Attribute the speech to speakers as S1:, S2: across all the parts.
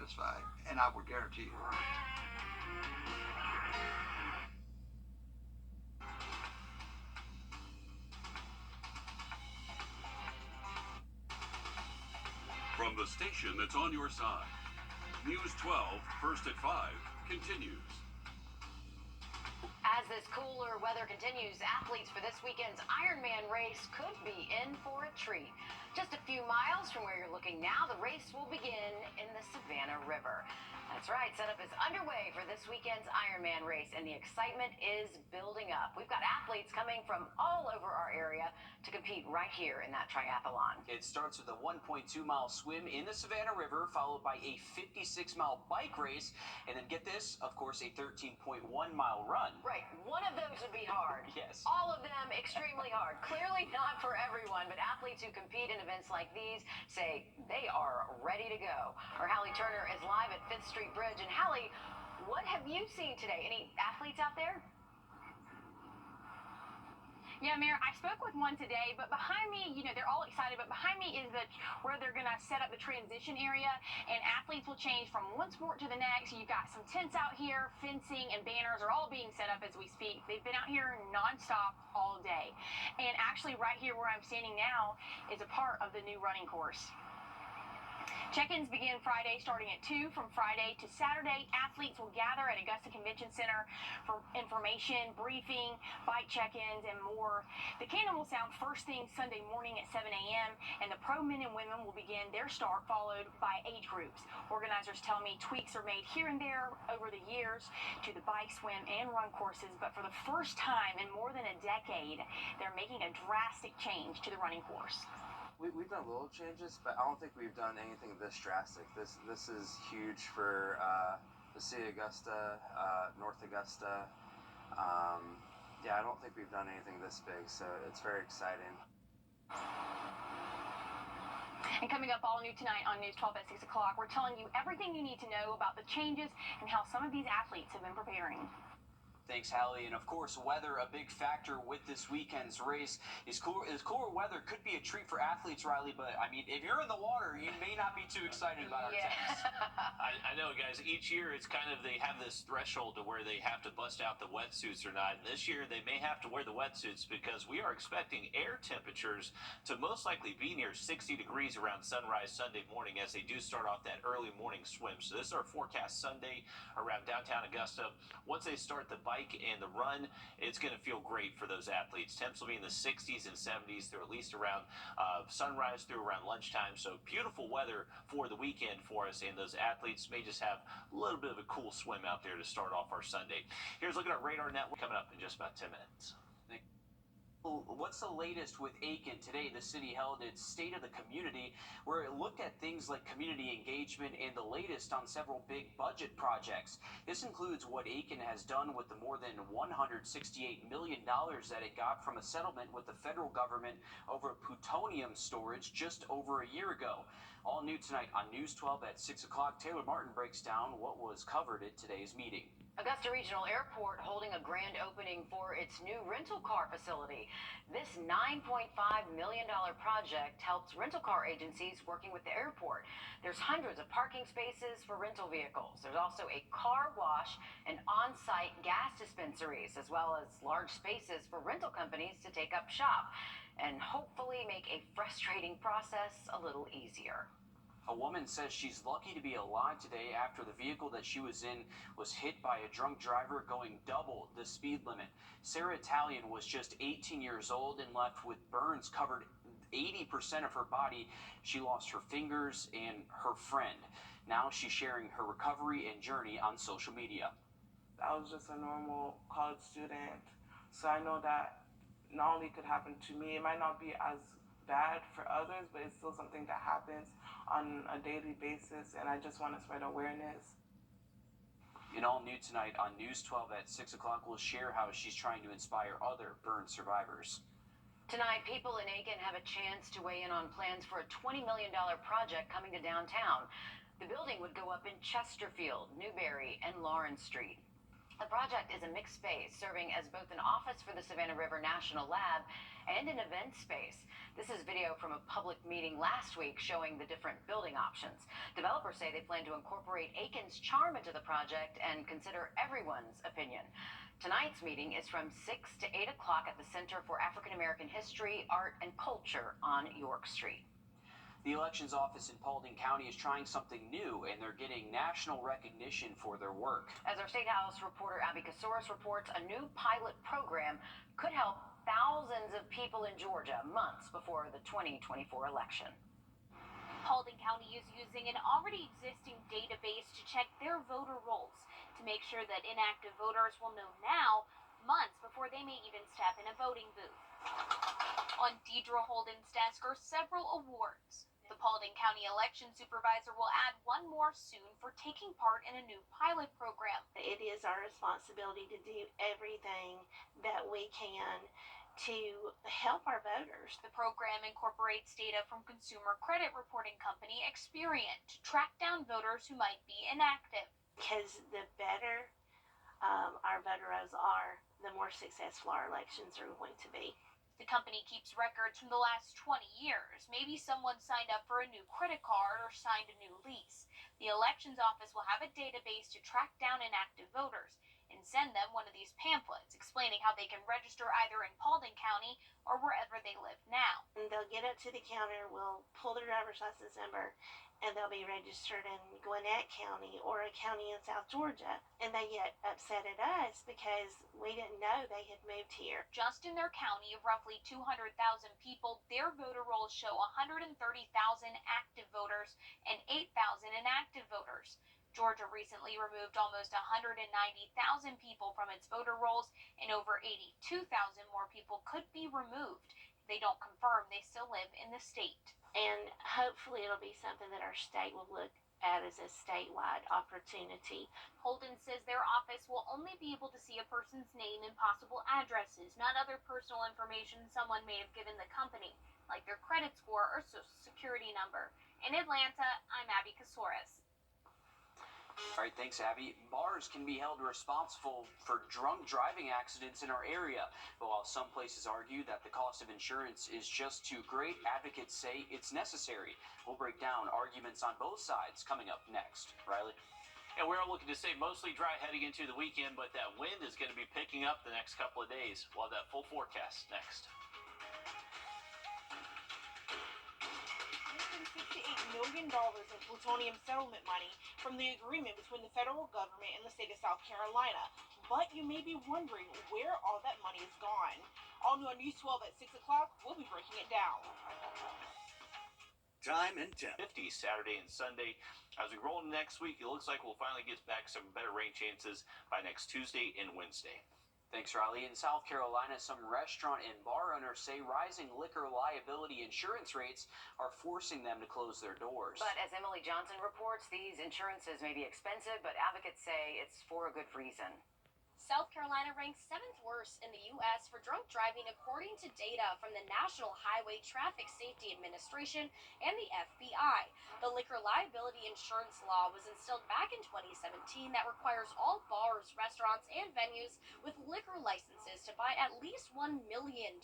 S1: satisfied, and I will guarantee you.
S2: From the station that's on your side, News 12, First at 5, continues.
S3: As this cooler weather continues, athletes for this weekend's Ironman race could be in for a treat. Just a few miles from where you're looking now, the race will begin in the Savannah River. That's right, setup is underway for this weekend's Ironman race, and the excitement is building up. We've got athletes coming from all over our area to compete right here in that triathlon.
S4: It starts with a 1.2-mile swim in the Savannah River, followed by a 56-mile bike race, and then get this, of course, a 13.1-mile run.
S3: Right, one of those would be hard.
S4: Yes.
S3: All of them extremely hard. Clearly not for everyone, but athletes who compete in events like these say they are ready to go. Our Hallie Turner is live at 5th Street Bridge. And Hallie, what have you seen today? Any athletes out there?
S5: Yeah, Mayor, I spoke with one today, but behind me, they're all excited, but behind me is where they're going to set up the transition area, and athletes will change from one sport to the next. You've got some tents out here, fencing and banners are all being set up as we speak. They've been out here nonstop all day. And actually right here where I'm standing now is a part of the new running course. Check-ins begin Friday starting at 2. From Friday to Saturday, athletes will gather at Augusta Convention Center for information, briefing, bike check-ins, and more. The cannon will sound first thing Sunday morning at 7 a.m., and the pro men and women will begin their start, followed by age groups. Organizers tell me tweaks are made here and there over the years to the bike, swim, and run courses, but for the first time in more than a decade, they're making a drastic change to the running course.
S6: We've done little changes, but I don't think we've done anything this drastic. This is huge for the city of Augusta, North Augusta. Yeah, I don't think we've done anything this big, so it's very exciting.
S5: And coming up all new tonight on News 12 at 6 o'clock, we're telling you everything you need to know about the changes and how some of these athletes have been preparing.
S4: Thanks, Hallie. And of course, weather, a big factor with this weekend's race. Cooler weather could be a treat for athletes, Riley, but I mean, if you're in the water, you may not be too excited about our tennis.
S7: I know, guys. Each year, it's kind of, they have this threshold to where they have to bust out the wetsuits or not. And this year, they may have to wear the wetsuits because we are expecting air temperatures to most likely be near 60 degrees around sunrise Sunday morning as they do start off that early morning swim. So this is our forecast Sunday around downtown Augusta. Once they start the bike and the run, it's going to feel great for those athletes. Temps will be in the 60s and 70s through at least around sunrise through around lunchtime. So beautiful weather for the weekend for us, and those athletes may just have a little bit of a cool swim out there to start off our Sunday. Here's looking at Radar Network coming up in just about 10 minutes.
S4: What's the latest with Aiken? Today, the city held its State of the Community, where it looked at things like community engagement and the latest on several big budget projects. This includes what Aiken has done with the more than $168 million that it got from a settlement with the federal government over plutonium storage just over a year ago. All new tonight on News 12 at 6 o'clock. Taylor Martin breaks down what was covered at today's meeting.
S3: Augusta Regional Airport holding a grand opening for its new rental car facility. This $9.5 million project helps rental car agencies working with the airport. There's hundreds of parking spaces for rental vehicles. There's also a car wash and on-site gas dispensaries, as well as large spaces for rental companies to take up shop and hopefully make a frustrating process a little easier.
S4: A woman says she's lucky to be alive today after the vehicle that she was in was hit by a drunk driver going double the speed limit. Sarah Italian was just 18 years old and left with burns covered 80% of her body. She lost her fingers and her friend. Now she's sharing her recovery and journey on social media.
S8: I was just a normal college student, so I know that not only could happen to me, it might not be as bad for others, but it's still something that happens on a daily basis, and I just want to spread awareness.
S4: In all new tonight on News 12 at 6 o'clock, we'll share how she's trying to inspire other burn survivors.
S3: Tonight, people in Aiken have a chance to weigh in on plans for a $20 million project coming to downtown. The building would go up in Chesterfield, Newberry, and Lawrence Street. The project is a mixed space, serving as both an office for the Savannah River National Lab and an event space. This is video from a public meeting last week showing the different building options. Developers say they plan to incorporate Aiken's charm into the project and consider everyone's opinion. Tonight's meeting is from 6 to 8 o'clock at the Center for African American History, Art, and Culture on York Street.
S4: The elections office in Paulding County is trying something new, and they're getting national recognition for their work.
S3: As our State House reporter Abby Kasouras reports, a new pilot program could help thousands of people in Georgia months before the 2024 election.
S9: Paulding County is using an already existing database to check their voter rolls to make sure that inactive voters will know now, months before they may even step in a voting booth. On Deidre Holden's desk are several awards. The Paulding County Election Supervisor will add one more soon for taking part in a new pilot program.
S10: It is our responsibility to do everything that we can to help our voters.
S9: The program incorporates data from consumer credit reporting company Experian to track down voters who might be inactive.
S10: Because the better our voter rolls are, the more successful our elections are going to be.
S9: The company keeps records from the last 20 years. Maybe someone signed up for a new credit card or signed a new lease. The elections office will have a database to track down inactive voters and send them one of these pamphlets explaining how they can register either in Paulding County or wherever they live now.
S10: And they'll get up to the counter, we'll pull their driver's license number, and they'll be registered in Gwinnett County or a county in South Georgia. And they get upset at us because we didn't know they had moved here.
S9: Just in their county of roughly 200,000 people, their voter rolls show 130,000 active voters and 8,000 inactive voters. Georgia recently removed almost 190,000 people from its voter rolls, and over 82,000 more people could be removed. They don't confirm they still live in the state.
S10: And hopefully it'll be something that our state will look at as a statewide opportunity.
S9: Holden says their office will only be able to see a person's name and possible addresses, not other personal information someone may have given the company, like their credit score or social security number. In Atlanta, I'm Abby Kasouras.
S4: All right, thanks, Abby. Bars can be held responsible for drunk driving accidents in our area. But while some places argue that the cost of insurance is just too great, advocates say it's necessary. We'll break down arguments on both sides coming up next. Riley?
S7: And we're looking to stay mostly dry heading into the weekend, but that wind is going to be picking up the next couple of days. We'll have that full forecast next.
S11: $68 million in plutonium settlement money from the agreement between the federal government and the state of South Carolina. But you may be wondering where all that money is gone. All new on News 12 at 6 o'clock, we'll be breaking it down.
S2: Time and temp.
S7: 50 Saturday and Sunday. As we roll into next week, it looks like we'll finally get back some better rain chances by next Tuesday and Wednesday.
S4: Thanks, Riley. In South Carolina, some restaurant and bar owners say rising liquor liability insurance rates are forcing them to close their doors.
S3: But as Emily Johnson reports, these insurances may be expensive, but advocates say it's for a good reason.
S12: South Carolina ranks 7th worst in the U.S. for drunk driving, according to data from the National Highway Traffic Safety Administration and the FBI. The liquor liability insurance law was instilled back in 2017 that requires all bars, restaurants, and venues with liquor licenses to buy at least $1 million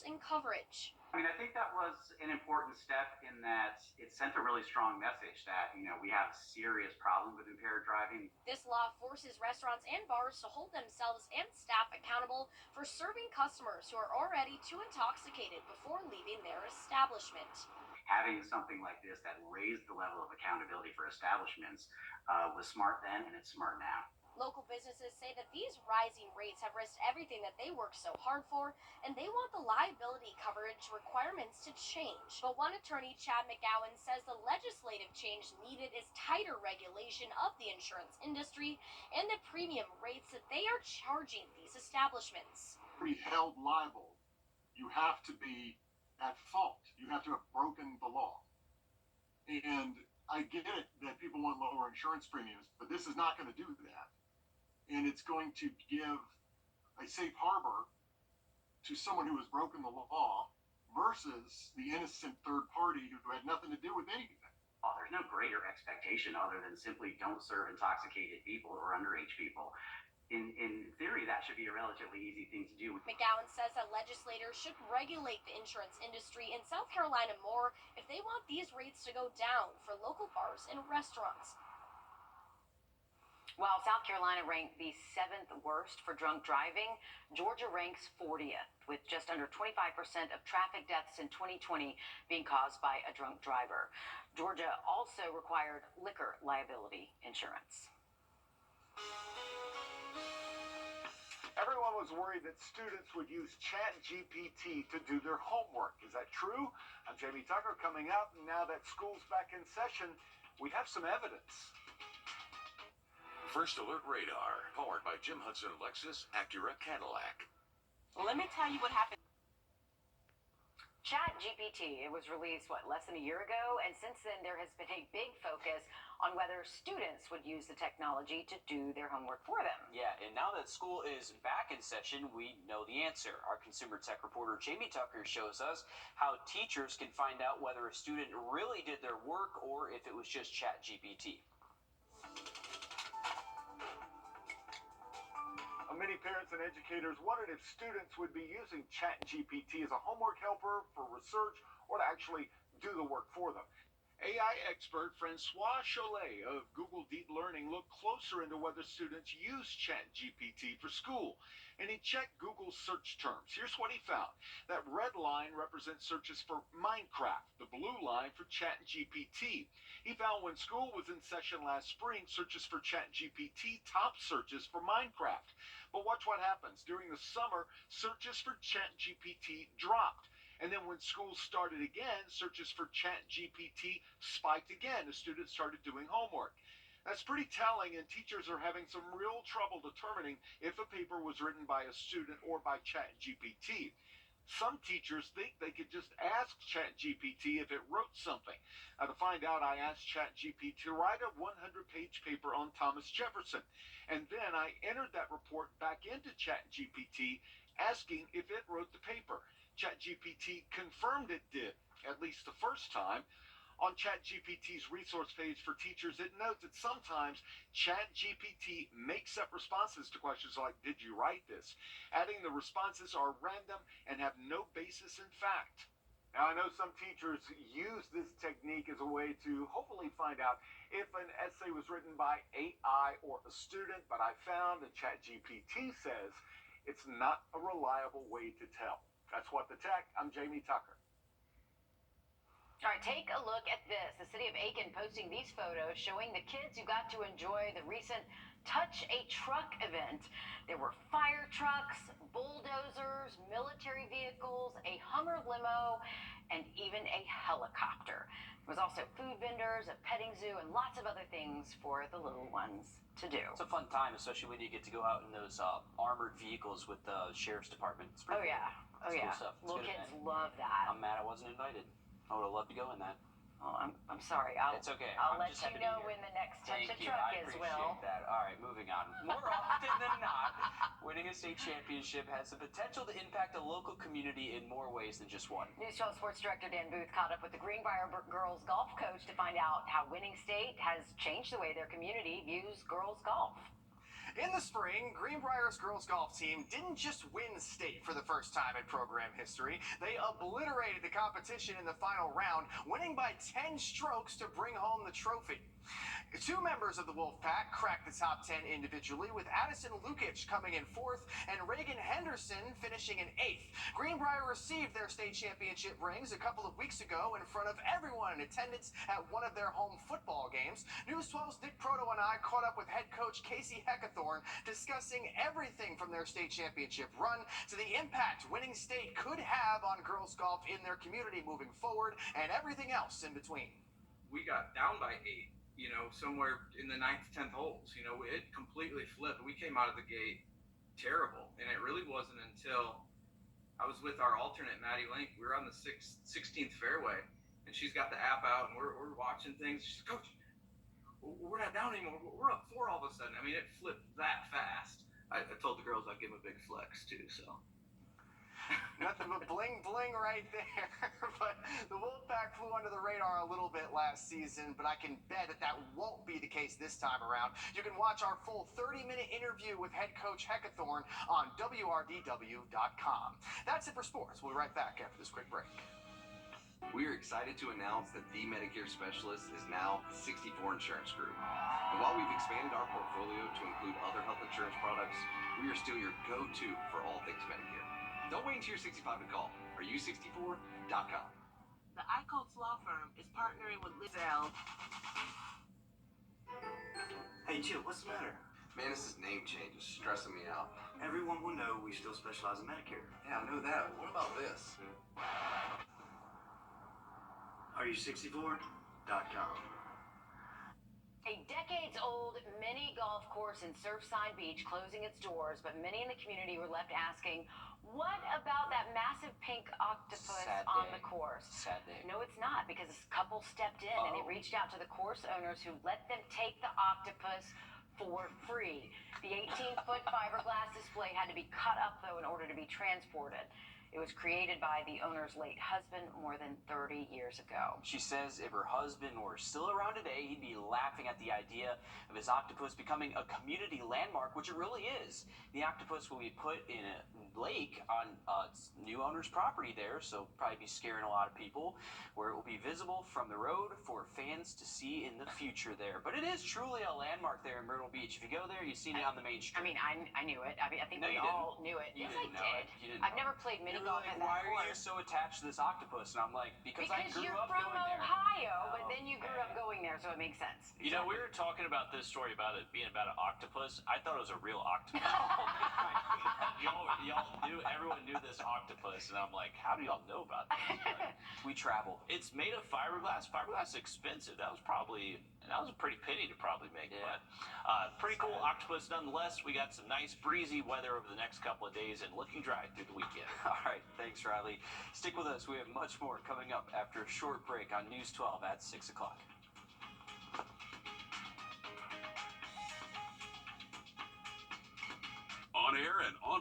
S12: in coverage.
S13: I mean, I think that was an important step in that it sent a really strong message that, we have a serious problem with impaired driving.
S12: This law forces restaurants and bars to hold themselves and staff accountable for serving customers who are already too intoxicated before leaving their establishment.
S13: Having something like this that raised the level of accountability for establishments was smart then, and it's smart now.
S12: Local businesses say that these rising rates have risked everything that they work so hard for, and they want the liability coverage requirements to change. But one attorney, Chad McGowan, says the legislative change needed is tighter regulation of the insurance industry and the premium rates that they are charging these establishments.
S14: To be held liable, you have to be at fault. You have to have broken the law. And I get it that people want lower insurance premiums, but this is not going to do that. And it's going to give a safe harbor to someone who has broken the law versus the innocent third party who had nothing to do with anything.
S13: There's no greater expectation other than simply don't serve intoxicated people or underage people. in theory, that should be a relatively easy thing to do.
S12: McGowan says that legislators should regulate the insurance industry in South Carolina more if they want these rates to go down for local bars and restaurants.
S3: While South Carolina ranked the 7th worst for drunk driving, Georgia ranks 40th, with just under 25% of traffic deaths in 2020 being caused by a drunk driver. Georgia also required liquor liability insurance.
S14: Everyone was worried that students would use ChatGPT to do their homework. Is that true? I'm Jamie Tucker. Coming up, now that school's back in session, we have some evidence.
S2: First Alert Radar, powered by Jim Hudson Lexus Acura Cadillac.
S11: Well, let me tell you what happened.
S3: ChatGPT, it was released, less than a year ago? And since then, there has been a big focus on whether students would use the technology to do their homework for them.
S4: Yeah, and now that school is back in session, we know the answer. Our consumer tech reporter Jamie Tucker shows us how teachers can find out whether a student really did their work or if it was just ChatGPT.
S14: Many parents and educators wondered if students would be using ChatGPT as a homework helper for research or to actually do the work for them. AI expert Francois Cholet of Google Deep Learning looked closer into whether students use ChatGPT for school, and he checked Google's search terms. Here's what he found. That red line represents searches for Minecraft, the blue line for ChatGPT. He found when school was in session last spring, searches for ChatGPT topped searches for Minecraft. But watch what happens. During the summer, searches for ChatGPT dropped. And then when school started again, searches for ChatGPT spiked again as students started doing homework. That's pretty telling, and teachers are having some real trouble determining if a paper was written by a student or by ChatGPT. Some teachers think they could just ask ChatGPT if it wrote something. Now, to find out, I asked ChatGPT to write a 100-page paper on Thomas Jefferson. And then I entered that report back into ChatGPT, asking if it wrote the paper. ChatGPT confirmed it did, at least the first time. On ChatGPT's resource page for teachers, it notes that sometimes ChatGPT makes up responses to questions like, did you write this? Adding the responses are random and have no basis in fact. Now, I know some teachers use this technique as a way to hopefully find out if an essay was written by AI or a student, but I found that ChatGPT says it's not a reliable way to tell. That's What the Tech. I'm Jamie Tucker.
S3: All right, take a look at this. The city of Aiken posting these photos showing the kids who got to enjoy the recent Touch a Truck event. There were fire trucks, bulldozers, military vehicles, a Hummer limo, and even a helicopter. There was also food vendors, a petting zoo, and lots of other things for the little ones to do.
S4: It's a fun time, especially when you get to go out in those armored vehicles with the sheriff's department. It's pretty cool.
S3: Oh, yeah.
S4: Cool stuff.
S3: Little kids love that.
S4: I'm mad I wasn't invited. I would have loved to go in that.
S3: Oh, I'm sorry.
S4: It's okay.
S3: I'll
S4: I'm
S3: let
S4: just
S3: you
S4: happy to
S3: know
S4: be here.
S3: when the next Touch a
S4: Thank you.
S3: Truck
S4: I
S3: is,
S4: appreciate
S3: Will.
S4: that. All right, moving on. More often than not, winning a state championship has the potential to impact a local community in more ways than just one.
S3: News 12 Sports Director Dan Booth caught up with the Greenbrier girls golf coach to find out how winning state has changed the way their community views girls golf.
S15: In the spring, Greenbrier's girls golf team didn't just win state for the first time in program history. They obliterated the competition in the final round, winning by 10 strokes to bring home the trophy. Two members of the Wolfpack cracked the top 10 individually, with Addison Lukic coming in 4th and Reagan Henderson finishing in 8th. Greenbrier received their state championship rings a couple of weeks ago in front of everyone in attendance at one of their home football games. News 12's Nick Proto and I caught up with head coach Casey Heckathorn, discussing everything from their state championship run to the impact winning state could have on girls golf in their community moving forward, and everything else in between.
S16: We got down by 8. Somewhere in the 9th, 10th holes. It completely flipped. We came out of the gate terrible, and it really wasn't until I was with our alternate, Maddie Link. We were on the 16th fairway, and she's got the app out, and we're watching things. She's like, Coach, we're not down anymore. We're up 4 all of a sudden. I mean, it flipped that fast. I told the girls I'd give them a big flex, too, so.
S15: Nothing but bling bling right there. But the Wolfpack flew under the radar a little bit last season, but I can bet that won't be the case this time around. You can watch our full 30-minute interview with head coach Heckathorn on WRDW.com. That's it for sports. We'll be right back after this quick break.
S17: We are excited to announce that the Medicare Specialist is now 64 Insurance Group. And while we've expanded our portfolio to include other health insurance products, we are still your go-to for all things Medicare. Don't wait until you're 65 to call. AreYou64.com.
S18: The Icotes Law Firm is partnering with Lizelle.
S19: Hey, Chip, what's the matter?
S17: Man, this name change is stressing me out.
S19: Everyone will know we still specialize in Medicare.
S17: Yeah, I know that. What about this?
S19: AreYou64.com.
S3: A decades-old mini golf course in Surfside Beach closing its doors, but many in the community were left asking, what about that massive pink octopus on the course?
S4: Sad day.
S3: No, it's not, because this couple stepped in and they reached out to the course owners who let them take the octopus for free. The 18-foot fiberglass display had to be cut up, though, in order to be transported. It was created by the owner's late husband more than 30 years ago.
S4: She says if her husband were still around today, he'd be laughing at the idea of his octopus becoming a community landmark, which it really is. The octopus will be put in a lake on new owner's property there, so probably be scaring a lot of people, where it will be visible from the road for fans to see in the future there. But it is truly a landmark there in Myrtle Beach. If you go there, you've seen it on the main street.
S3: I mean, I knew it. I think
S4: No,
S3: we
S4: you
S3: all knew it.
S4: You
S3: Yes,
S4: didn't
S3: I
S4: know
S3: did.
S4: it. You didn't
S3: I've
S4: know
S3: never played mini
S4: You're
S3: golf
S4: like,
S3: at that
S4: why are you
S3: course.
S4: so attached to this octopus? And I'm like, because I grew
S3: you're
S4: up
S3: from
S4: going there.
S3: Ohio, but then you grew up going there, so it makes sense.
S7: You know, we were talking about this story about it being about an octopus. I thought it was a real octopus. y'all knew, everyone knew this octopus, and I'm like, how do y'all know about this? But
S4: we travel.
S7: It's made of fiberglass. Fiberglass is expensive. That was a pretty penny to probably make.
S4: Yeah.
S7: But pretty cool octopus nonetheless. We got some nice breezy weather over the next couple of days and looking dry through the weekend.
S4: All right, thanks, Riley. Stick with us. We have much more coming up after a short break on News 12 at 6 o'clock.
S2: On air and online.